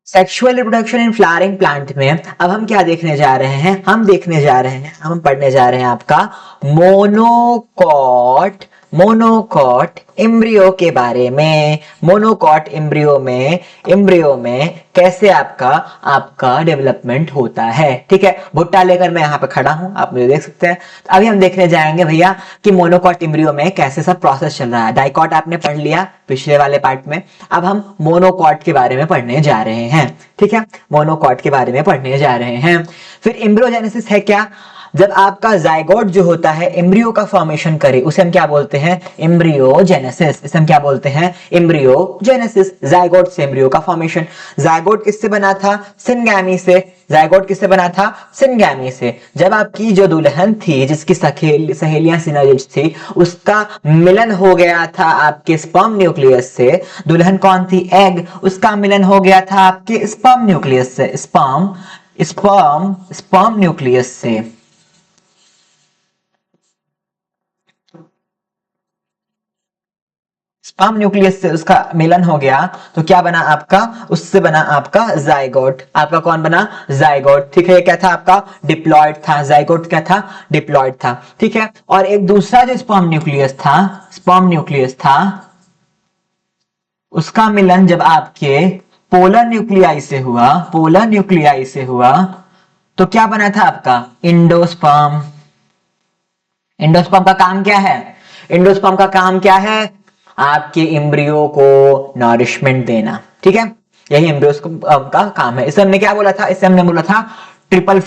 Sexual reproduction in flowering plant में अब हम क्या देखने जा रहे हैं, हम पढ़ने जा रहे हैं आपका मोनोकॉट एम्ब्रियो के बारे में। मोनोकॉट एम्ब्रियो में कैसे आपका डेवलपमेंट होता है। ठीक है, भुट्टा लेकर मैं यहाँ पे खड़ा हूं, आप मुझे देख सकते हैं। तो अभी हम देखने जाएंगे भैया कि मोनोकॉट एम्ब्रियो में कैसे सब प्रोसेस चल रहा है। डाइकॉट आपने पढ़ लिया पिछले वाले पार्ट में, अब हम मोनोकॉट के बारे में पढ़ने जा रहे हैं। ठीक है, मोनोकॉट के बारे में पढ़ने जा रहे हैं। फिर एम्ब्रियोजेनेसिस है क्या, जब आपका जाइगोट जो होता है एम्ब्रियो का फॉर्मेशन करे उसे हम क्या बोलते हैं, एम्ब्रियोजेनेसिस। इसे हम क्या बोलते हैं, एम्ब्रियोजेनेसिस। जाइगोट से एम्ब्रियो का फॉर्मेशन। जाइगोट किससे बना था, सिनगैमी से। जाइगोट किससे बना था, सिनगैमी से। जब आपकी जो दुल्हन थी जिसकी सहेलियां सिनर्जिस्ट थी, उसका मिलन हो गया था आपके स्पर्म न्यूक्लियस से। दुल्हन कौन थी, एग, उसका मिलन हो गया था आपके स्पर्म न्यूक्लियस से, स्पर्म न्यूक्लियस से। स्पर्म न्यूक्लियस से उसका मिलन हो गया तो क्या बना आपका, उससे बना आपका जाइगोट। आपका कौन बना, जाइगोट। ठीक है, ये क्या था आपका, डिप्लॉइड था। जाइगोट क्या था, डिप्लॉइड था। ठीक है, और एक दूसरा जो स्पर्म न्यूक्लियस था उसका मिलन जब आपके पोलर न्यूक्लियाई से हुआ तो क्या बना था आपका, इंडोस्पर्म। इंडोस्पर्म का काम क्या है, इंडोस्पर्म का काम क्या है, आपके एम्ब्रियो को नरिशमेंट देना। ठीक है, यही एम्ब्रियो का काम है। इसे हमने क्या बोला था, इसे हमने बोला था ट्रिपल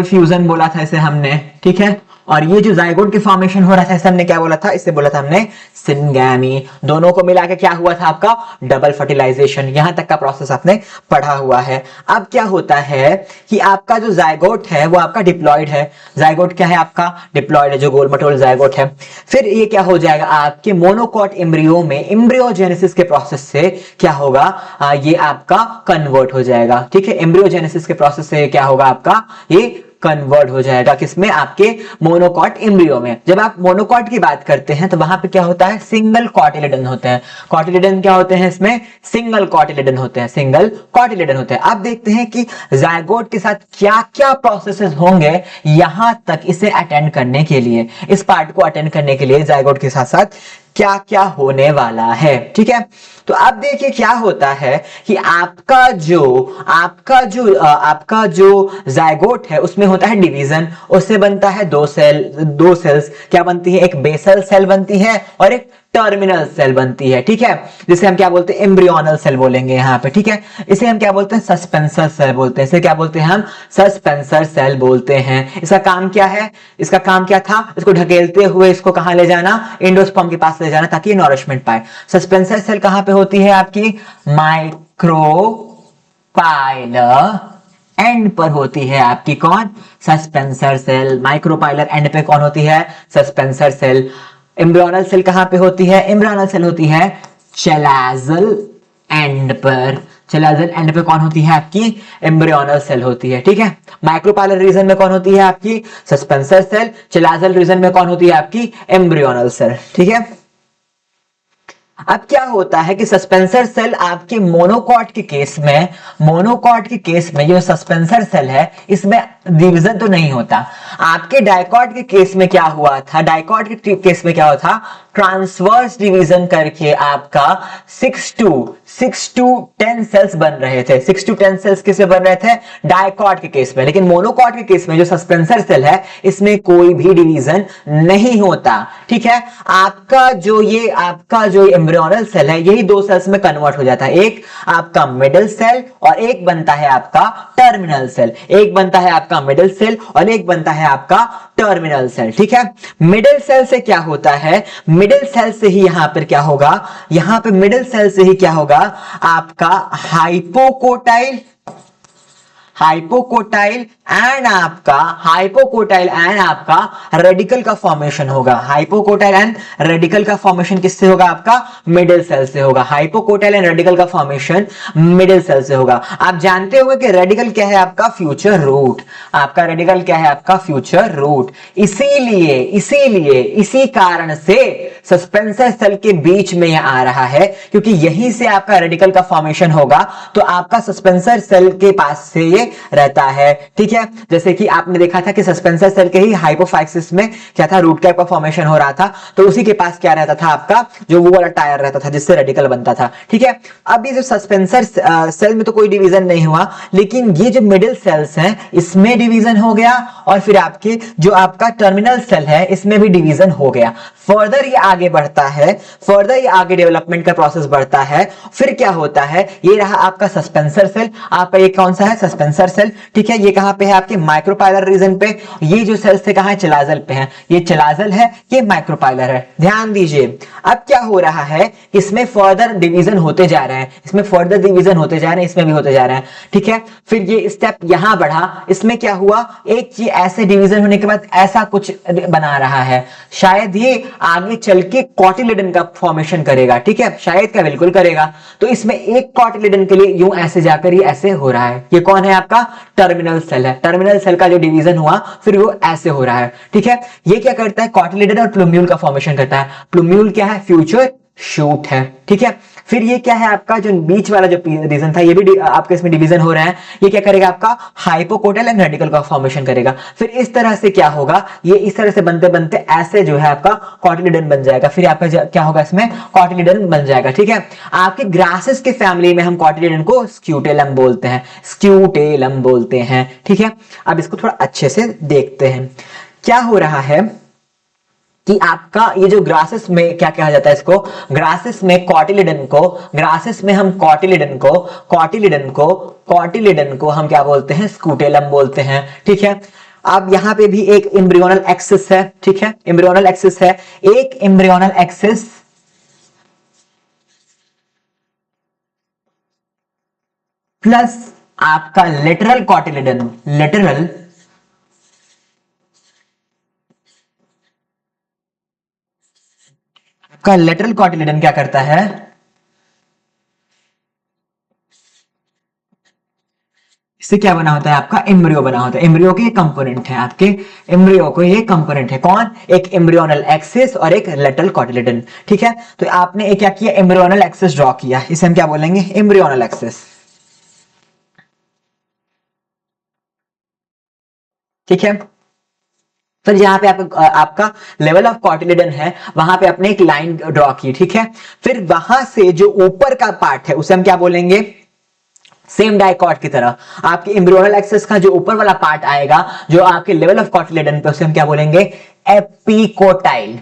फ्यूजन बोला था इसे हमने। ठीक है, और ये जो जाइगोट की फॉर्मेशन हो रहा था इसे हमने क्या बोला था, इसे बोला था हमने सिनगैमी। दोनों को मिला के क्या हुआ था आपका, डबल फर्टिलाइजेशन। यहां तक का प्रोसेस आपने पढ़ा हुआ है। अब क्या होता है कि आपका जो जाइगोट है वो आपका डिप्लॉइड है। जाइगोट क्या है आपका, डिप्लॉइड है, जो गोल मटोल जाइगोट है। फिर ये क्या हो जाएगा आपके मोनोकॉट एम्ब्रियो में, एम्ब्रियोजेनेसिस के प्रोसेस से क्या होगा, ये आपका कन्वर्ट हो जाएगा। ठीक है, एम्ब्रियोजेनेसिस के प्रोसेस से क्या होगा आपका, ये कन्वर्ट हो जाएगा किसमें, आपके मोनोकॉट एम्ब्रियो में। जब आप मोनोकॉट की बात करते हैं तो वहां पे क्या होता है, सिंगल कॉटिलेडन होते हैं। कॉटिलेडन क्या होते हैं इसमें, सिंगल कॉटिलेडन होते हैं। अब देखते हैं कि जाइगोट के साथ क्या क्या प्रोसेसेस होंगे यहां तक इसे अटेंड करने के लिए, इस पार्ट को अटेंड करने के लिए जाइगोट के साथ साथ क्या क्या होने वाला है। ठीक है, तो अब देखिए क्या होता है कि आपका जो जाइगोट है उसमें होता है डिवीजन। उससे बनता है दो सेल्स। क्या बनती है, एक बेसल सेल बनती है और एक टर्मिनल सेल बनती है। ठीक है, जिसे हम क्या बोलते हैं, एम्ब्रियोनल सेल बोलेंगे यहां पे। ठीक है, इसे हम क्या बोलते हैं, सस्पेंसर सेल बोलते हैं। इसे क्या बोलते हैं हम, सस्पेंसर सेल बोलते हैं। इसका काम क्या है, इसका काम क्या था, इसको ढकेलते हुए इसको कहां ले जाना, एंडोस्पर्म के पास ले जाना ताकि नॉरिशमेंट पाए। सस्पेंसर सेल कहां पे होती है आपकी, माइक्रोपाइलर एंड पर होती है आपकी कौन, सस्पेंसर सेल। माइक्रोपाइलर एंड पे कौन होती है, सस्पेंसर सेल। एम्ब्रियोनल सेल कहां पे होती है, एम्ब्रियोनल सेल होती है चैलाजल एंड पर। चैलाजल एंड पे कौन होती है आपकी, एम्ब्रियोनल सेल होती है। ठीक है, माइक्रोपाइलर रीजन में कौन होती है आपकी, सस्पेंसर सेल। चैलाजल रीजन में कौन होती है आपकी, एम्ब्रियोनल सेल। ठीक है, अब क्या होता है कि सस्पेंसर सेल आपके मोनोकॉट के केस में जो सस्पेंसर सेल है इसमें डिवीजन तो नहीं होता। आपके डाइकॉट के केस में क्या हुआ था, डाइकॉट के केस में क्या हुआ था, ट्रांसवर्स डिवीजन करके आपका 6 to 10 सेल्स बन रहे थे। 6 to 10 सेल्स किसमें बन रहे थे, डाइकॉट के केस में। लेकिन मोनोकॉट के केस में जो सस्पेंसर सेल है इसमें कोई भी डिवीजन नहीं होता। ठीक है, आपका जो एम्ब्रियोनल सेल है यही दो सेल्स में कन्वर्ट हो जाता है, एक आपका मिडिल सेल और एक बनता है आपका टर्मिनल सेल। एक बनता है आपका मिडिल सेल और एक बनता है आपका टर्मिनल सेल। ठीक है, मिडिल सेल से क्या होता है, मिडिल सेल से ही यहां पर क्या होगा, यहां पे मिडिल सेल से ही क्या होगा आपका हाइपोकोटाइल एंड आपका हाइपोकोटाइल एंड आपका रेडिकल का फॉर्मेशन होगा। हाइपोकोटाइल एंड रेडिकल का फॉर्मेशन किससे होगा? आपका मिडिल सेल से होगा। हाइपोकोटाइल एंड रेडिकल का फॉर्मेशन मिडिल सेल से होगा। आप जानते होंगे कि रेडिकल क्या है? आपका फ्यूचर रूट। आपका रेडिकल क्या है? आपका फ्यूचर रूट। इसीलिए इसी कारण से सस्पेंसर सेल के बीच में यह आ रहा है, क्योंकि यहीं से आपका रेडिकल का फॉर्मेशन होगा, तो आपका सस्पेंसर सेल के पास से ये रहता है। ठीक है, जैसे कि आपने देखा था कि सस्पेंसर सेल के ही हाइपोफाइसिस में क्या था? रूट कैप का फॉर्मेशन हो रहा था, तो उसी के पास क्या रहता था? आपका जो वो वाला टायर रहता था जिससे रेडिकल बनता था। ठीक है, अब ये जो सस्पेंसर सेल में तो कोई डिवीजन नहीं हुआ, लेकिन ये जो मिडिल सेल्स हैं इसमें डिवीजन हो गया, और फिर आपके जो आपका टर्मिनल सेल है इसमें भी डिवीजन हो गया। फर्दर ये आगे बढ़ता है, फर्दर ये आगे डेवलपमेंट का प्रोसेस बढ़ता है। फिर क्या होता है? ये रहा आपका सस्पेंसर सेल। आपका ये कौन सा है? Suspensor cell. ठीक है, ये कहां पे है? आपके माइक्रोपाइलर रीजन पे। ये जो सेल्स थे कहां है? चिलाजल पे है। ये चिलाजल है, ये माइक्रोपाइलर है। ध्यान दीजिए, अब क्या हो रहा है? इसमें फर्दर डिवीजन होते जा रहे हैं, इसमें फर्दर डिवीजन होते जा रहे हैं, इसमें भी होते जा रहे हैं। ठीक है, फिर ये स्टेप यहां बढ़ा, इसमें क्या हुआ? एक चीज ऐसे डिवीजन होने के बाद ऐसा कुछ बना रहा है, शायद ये आगे चल के कॉटिलिडन का फॉर्मेशन करेगा। ठीक है, शायद क्या? बिल्कुल करेगा। तो इसमें एक कॉटिलिडन के लिए यूं ऐसे जाकर ये ऐसे हो रहा है। ये कौन है? आपका टर्मिनल सेल है। टर्मिनल सेल का जो डिवीजन हुआ फिर वो ऐसे हो रहा है। ठीक है, ये क्या करता है? कॉटिलिडन और प्लूम्यूल का फॉर्मेशन करता है। प्लूम्यूल क्या है? फ्यूचर शूट है। ठीक है, फिर ये क्या है? आपका जो बीच वाला जो रीजन था, ये भी आपके इसमें डिवीजन हो रहा है। ये क्या करेगा? आपका हाइपोकोटाइल एंड रेडिकल का फॉर्मेशन करेगा। फिर इस तरह से क्या होगा? ये इस तरह से बनते बनते ऐसे जो है आपका कॉटिलिडन बन जाएगा। फिर आपका क्या होगा? इसमें कॉटिलिडन बन जाएगा। ठीक है, आपके ग्रासेस के फैमिली में हम कॉटिलिडन को स्क्यूटेलम बोलते हैं, स्क्यूटेलम बोलते हैं। ठीक है, अब इसको थोड़ा अच्छे से देखते हैं। क्या हो रहा है कि आपका ये जो ग्रासेस में क्या कहा जाता है? इसको ग्रासेस में कॉटिलिडन को, ग्रासेस में हम कॉटिलिडन को हम क्या बोलते हैं? स्क्यूटेलम बोलते हैं। ठीक है, अब यहां पे भी एक एम्ब्रियोनल एक्सिस है। ठीक है, एम्ब्रियोनल एक्सिस है, एक एम्ब्रियोनल एक्सिस प्लस आपका लेटरल कॉटिलिडन। लेटरल कॉटिलिडन क्या करता है? इससे क्या बना होता है? आपका एम्ब्रियो बना होता है। एम्ब्रियो के ये कंपोनेंट है, आपके एम्ब्रियो को ये कंपोनेंट है। कौन? एक एम्ब्रियोनल एक्सिस और एक लेटरल कॉटिलिडन। ठीक है, तो आपने एक क्या किया? एम्ब्रियोनल एक्सिस ड्रॉ किया, इसे हम क्या बोलेंगे? Embryonal axis. ठीक है, फिर जहां पे आपका लेवल ऑफ कॉटिलिडन है वहां पे आपने एक लाइन ड्रॉ की। ठीक है, फिर वहां से जो ऊपर का पार्ट है उसे हम क्या बोलेंगे? सेम डाइकॉट की तरह आपके एम्ब्रियोनल एक्सिस का जो ऊपर वाला पार्ट आएगा जो आपके लेवल ऑफ कॉटिलिडन पे, उसे हम क्या बोलेंगे? एपिकोटाइल।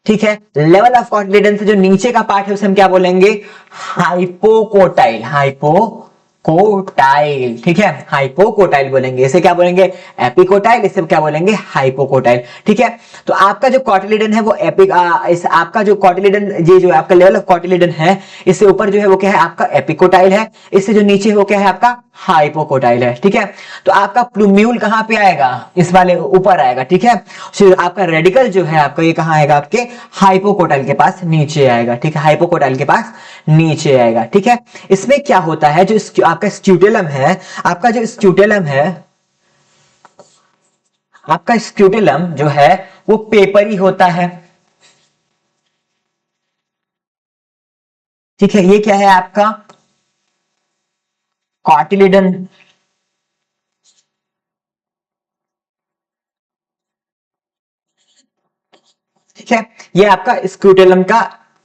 ठीक है, लेवल ऑफ कॉटिलिडन से जो नीचे का पार्ट है उसे हम क्या बोलेंगे? हाइपोकोटाइल। हाइपोकोटाइल। ठीक है, हाइपोकोटाइल बोलेंगे। इसे क्या बोलेंगे? एपिकोटाइल। इसे क्या बोलेंगे? हाइपोकोटाइल। ठीक है, तो आपका जो कॉटिलिडन है वो आपका जो कॉटिलिडन, ये जो आपका लेवल ऑफ कॉटिलिडन है, इससे ऊपर जो है वो क्या है? आपका एपिकोटाइल है। इससे जो नीचे है वो क्या है? आपका हाइपोकोटाइल है। ठीक है, तो आपका प्लूम्यूल कहां पे आएगा? इस वाले ऊपर आएगा। ठीक है, फिर आपका रेडिकल जो है आपका ये कहां आएगा? आपके हाइपोकोटाइल के पास नीचे आएगा। ठीक है, हाइपोकोटाइल के पास नीचे आएगा। ठीक है, इसमें क्या होता है? जो आपका स्क्यूटेलम है, आपका जो स्क्यूटेलम है, आपका स्क्यूटेलम जो है वो पेपरी होता है। ठीक है, ये क्या है? आपका कॉटिलिडन। ठीक है, ये आपका स्क्यूटेलम का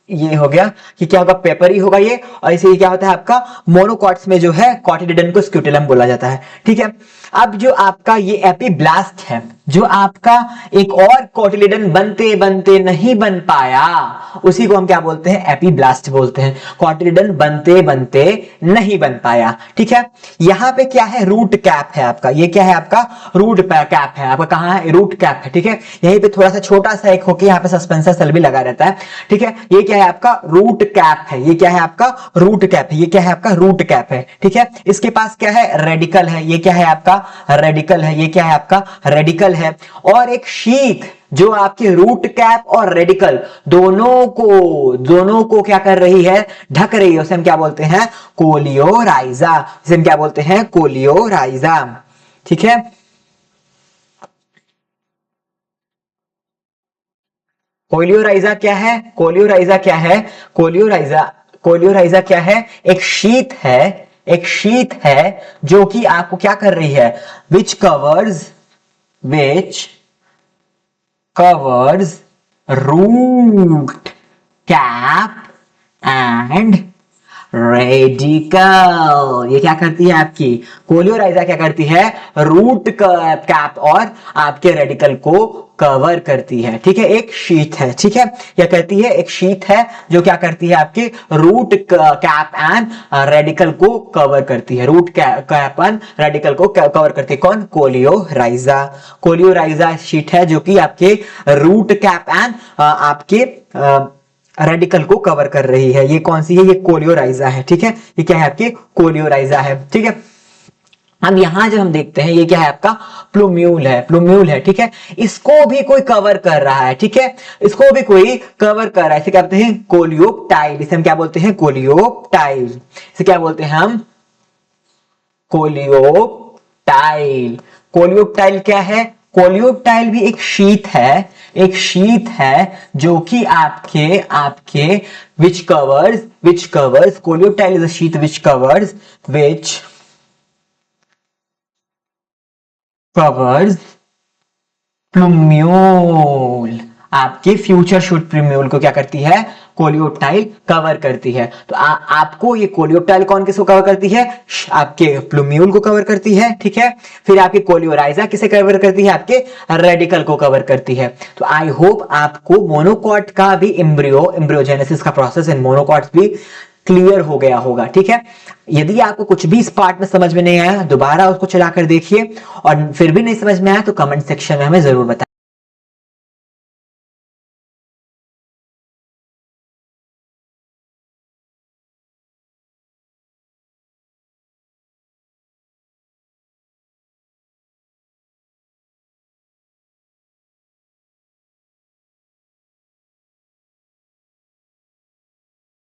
ये हो गया कि क्या होगा? पेपरी होगा ये, और इसे ये क्या होता है? आपका मोनोकॉट्स में जो है कॉटिलिडन को स्क्यूटेलम बोला जाता है। ठीक है, अब जो आपका ये एपीब्लास्ट है, जो आपका एक और कोटिलिडन बनते बनते नहीं बन पाया, उसी को हम क्या बोलते हैं, एपीब्लास्ट बोलते हैं। कोटिलिडन बनते बनते नहीं बन पाया, ठीक है। यहां पे क्या है, रूट कैप है आपका, ये क्या है आपका, रूट कैप है आपका, कहां है, रूट कैप है, ठीक है। यहीं पे थोड़ा सा छोटा सा एक होके यहाँ पे सस्पेंसर सेल भी लगा रहता है, ठीक है। ये क्या है आपका, रूट कैप है, ये क्या है आपका, रूट कैप है, ये क्या है आपका, रूट कैप है, ठीक है। इसके पास क्या है, रेडिकल है, ये क्या है आपका, रेडिकल है, ये क्या है आपका, रेडिकल है। और एक शीथ जो आपके रूट कैप और रेडिकल दोनों को क्या कर रही है, ढक रही है, उसे हम क्या बोलते हैं, कोलियोराइजा, इसे हम क्या बोलते हैं, कोलियोराइजा, ठीक है। कोलियोराइजा क्या है, कोलियोराइजा क्या है, कोलियोराइजा क्या है, एक शीत है, एक शीत है जो कि आपको क्या कर रही है, which covers root cap and radicle. ये क्या करती है आपकी कोलियोराइजा, क्या करती है, रूट कैप और आपके रेडिकल को कवर करती है, ठीक है। एक शीट है, ठीक है, क्या करती है, एक शीट है जो क्या करती है, आपके रूट कैप एंड रेडिकल को कवर करती है, रूट कैप एंड रेडिकल को कवर करती है, कौन, कोलियोराइजा। कोलियोराइजा शीट है जो कि आपके रूट कैप एंड आपके रेडिकल को कवर कर रही है। ये कौन सी है, ये कोलियोराइजा है, ठीक है। ये क्या है आपकी, कोलियोराइजा है, ठीक है। अब यहां जब हम देखते हैं, ये क्या है आपका, प्लूम्यूल है, प्लूम्यूल है, ठीक है। इसको भी कोई कवर कर रहा है, ठीक है, इसको भी कोई कवर कर रहा है, इसे क्या बोलते हैं, कोलियोप्टाइल, इसे हम क्या बोलते हैं, कोलियोप्टाइल, इसे क्या बोलते हैं हम, कोलियोप्टाइल। कोलियोप्टाइल क्या है, कोलियोप्टाइल भी एक शीट है, एक शीट है जो कि आपके आपके which covers coleoptile is a sheet which covers plumule. आपके फ्यूचर शूट प्लूम्यूल को क्या करती है, कोलियोप्टाइल कवर करती है। तो आपको ये कोलियोप्टाइल कौन किसको कवर करती है, आपके प्लूम्यूल को कवर करती है, ठीक है। फिर आपकी कोलियोराइजा किसे कवर करती है, आपके रेडिकल को कवर करती है। तो आई होप आपको मोनोकॉट का भी एम्ब्रियोजेनेसिस का प्रोसेस इन मोनोकॉट्स भी क्लियर हो गया होगा, ठीक है। यदि आपको कुछ भी इस पार्ट में समझ में नहीं आया, दोबारा उसको चलाकर देखिए, और फिर भी नहीं समझ में आया तो कमेंट सेक्शन में हमें जरूर बताइए।